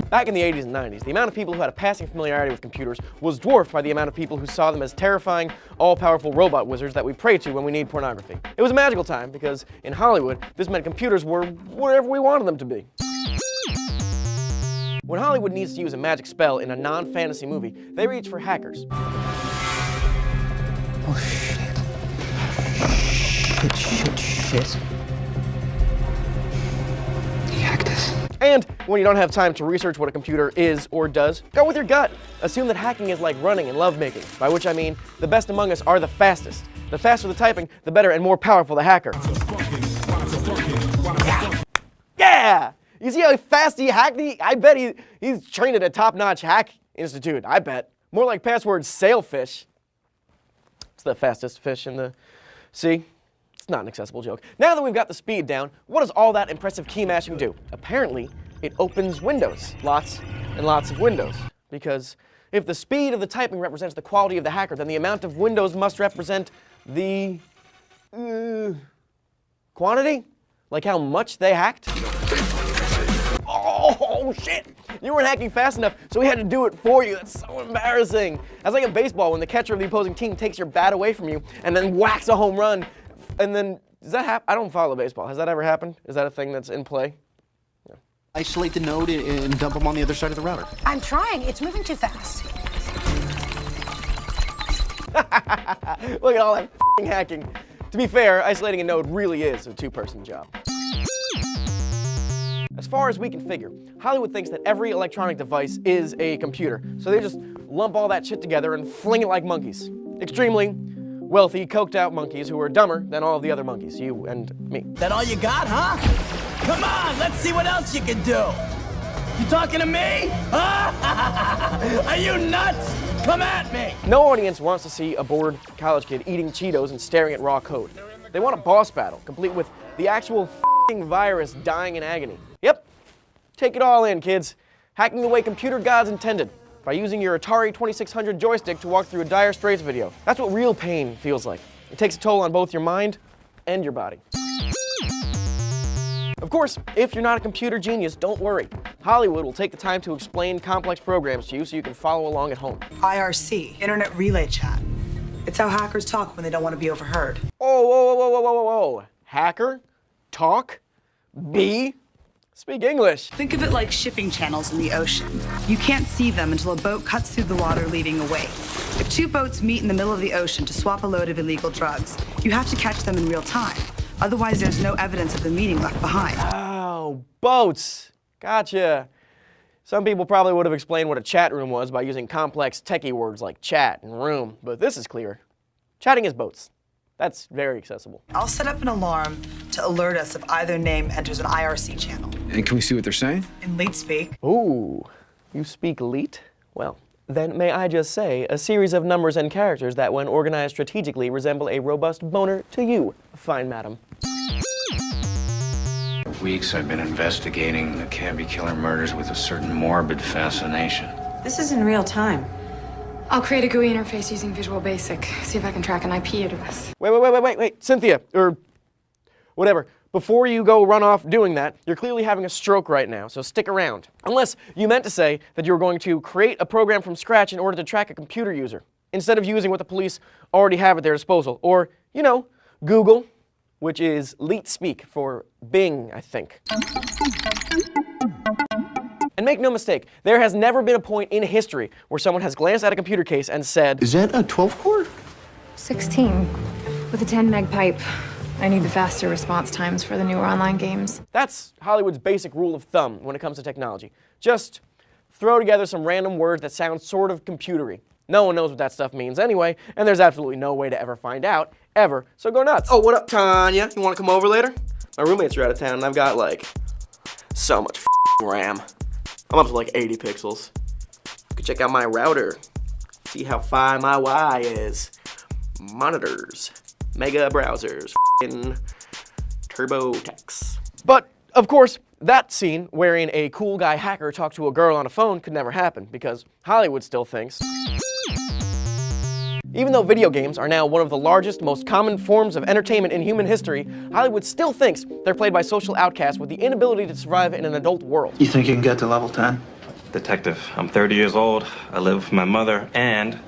Back in the 80s and 90s, the amount of people who had a passing familiarity with computers was dwarfed by the amount of people who saw them as terrifying, all-powerful robot wizards that we pray to when we need pornography. It was a magical time because, in Hollywood, this meant computers were wherever we wanted them to be. When Hollywood needs to use a magic spell in a non-fantasy movie, they reach for hackers. Oh shit. Shit. He hacked us. And when you don't have time to research what a computer is or does, go with your gut. Assume that hacking is like running and lovemaking, by which I mean the best among us are the fastest. The faster the typing, the better and more powerful the hacker. Yeah! You see how fast he hacked? I bet he's trained at a top-notch hack institute, I bet. More like password sailfish. It's the fastest fish in the sea. It's not an accessible joke. Now that we've got the speed down, what does all that impressive key mashing do? Apparently, it opens windows. Lots and lots of windows. Because if the speed of the typing represents the quality of the hacker, then the amount of windows must represent the... quantity? Like how much they hacked? Oh, shit! You weren't hacking fast enough, so we had to do it for you. That's so embarrassing. That's like in baseball when the catcher of the opposing team takes your bat away from you and then whacks a home run. And then, does that happen? I don't follow baseball. Has that ever happened? Is that a thing that's in play? Yeah. Isolate the node and dump them on the other side of the router. I'm trying. It's moving too fast. Look at all that f***ing hacking. To be fair, isolating a node really is a two-person job. As far as we can figure, Hollywood thinks that every electronic device is a computer, so they just lump all that shit together and fling it like monkeys. Extremely wealthy, coked-out monkeys who are dumber than all of the other monkeys, you and me. That all you got, huh? Come on, let's see what else you can do. You talking to me? Huh? Are you nuts? Come at me! No audience wants to see a bored college kid eating Cheetos and staring at raw code. They want a boss battle, complete with the actual f***ing virus dying in agony. Yep, take it all in, kids. Hacking the way computer gods intended, by using your Atari 2600 joystick to walk through a Dire Straits video. That's what real pain feels like. It takes a toll on both your mind and your body. Of course, if you're not a computer genius, don't worry. Hollywood will take the time to explain complex programs to you so you can follow along at home. IRC, Internet Relay Chat. It's how hackers talk when they don't want to be overheard. Oh, whoa, whoa, whoa, whoa, whoa, whoa. Hacker? Talk? Be? Speak English. Think of it like shipping channels in the ocean. You can't see them until a boat cuts through the water leaving a wake. If two boats meet in the middle of the ocean to swap a load of illegal drugs, you have to catch them in real time. Otherwise, there's no evidence of the meeting left behind. Oh, boats. Gotcha. Some people probably would have explained what a chat room was by using complex techie words like chat and room, but this is clear. Chatting is boats. That's very accessible. I'll set up an alarm to alert us if either name enters an IRC channel. And can we see what they're saying? In leet speak. Ooh, you speak leet? Well, then may I just say, a series of numbers and characters that when organized strategically resemble a robust boner to you, fine madam. Weeks I've been investigating the cabbie killer murders with a certain morbid fascination. This is in real time. I'll create a GUI interface using Visual Basic. See if I can track an IP address. Wait, Cynthia, or whatever. Before you go run off doing that, you're clearly having a stroke right now, so stick around. Unless you meant to say that you were going to create a program from scratch in order to track a computer user, instead of using what the police already have at their disposal. Or, you know, Google, which is leet speak for Bing, I think. And make no mistake, there has never been a point in history where someone has glanced at a computer case and said, Is that a 12-core? 16. With a 10 meg pipe. I need the faster response times for the newer online games. That's Hollywood's basic rule of thumb when it comes to technology. Just throw together some random words that sound sort of computery. No one knows what that stuff means anyway, and there's absolutely no way to ever find out, ever, so go nuts. Oh, what up, Tanya? You wanna come over later? My roommates are out of town and I've got like, so much RAM. I'm up to like 80 pixels. You can check out my router. See how fine my Y is. Monitors, mega browsers, turbo text. But, of course, that scene wherein a cool guy hacker talked to a girl on a phone could never happen because Hollywood still thinks Even though video games are now one of the largest, most common forms of entertainment in human history, Hollywood still thinks they're played by social outcasts with the inability to survive in an adult world. You think you can get to level 10? Detective, I'm 30 years old, I live with my mother, and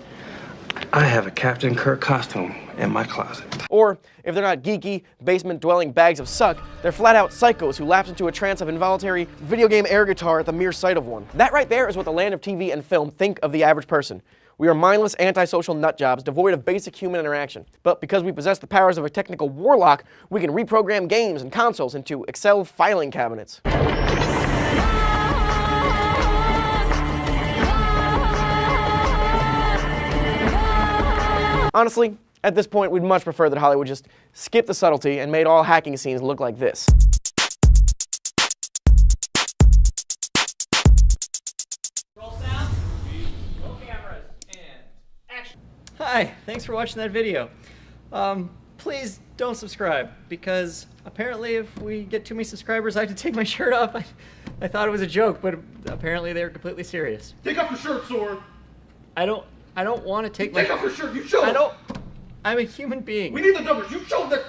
I have a Captain Kirk costume in my closet. Or, if they're not geeky, basement-dwelling bags of suck, they're flat-out psychos who lapse into a trance of involuntary video game air guitar at the mere sight of one. That right there is what the land of TV and film think of the average person. We are mindless, antisocial nutjobs devoid of basic human interaction. But because we possess the powers of a technical warlock, we can reprogram games and consoles into Excel filing cabinets. Honestly, at this point, we'd much prefer that Hollywood just skip the subtlety and made all hacking scenes look like this. Roll sound, roll cameras, and action. Hi, thanks for watching that video. Please don't subscribe, because apparently if we get too many subscribers, I have to take my shirt off. I thought it was a joke, but apparently they were completely serious. Take off your shirt, Sword. I don't want to take Take off your shirt. You show. I don't. I'm a human being. We need the numbers. You showed that.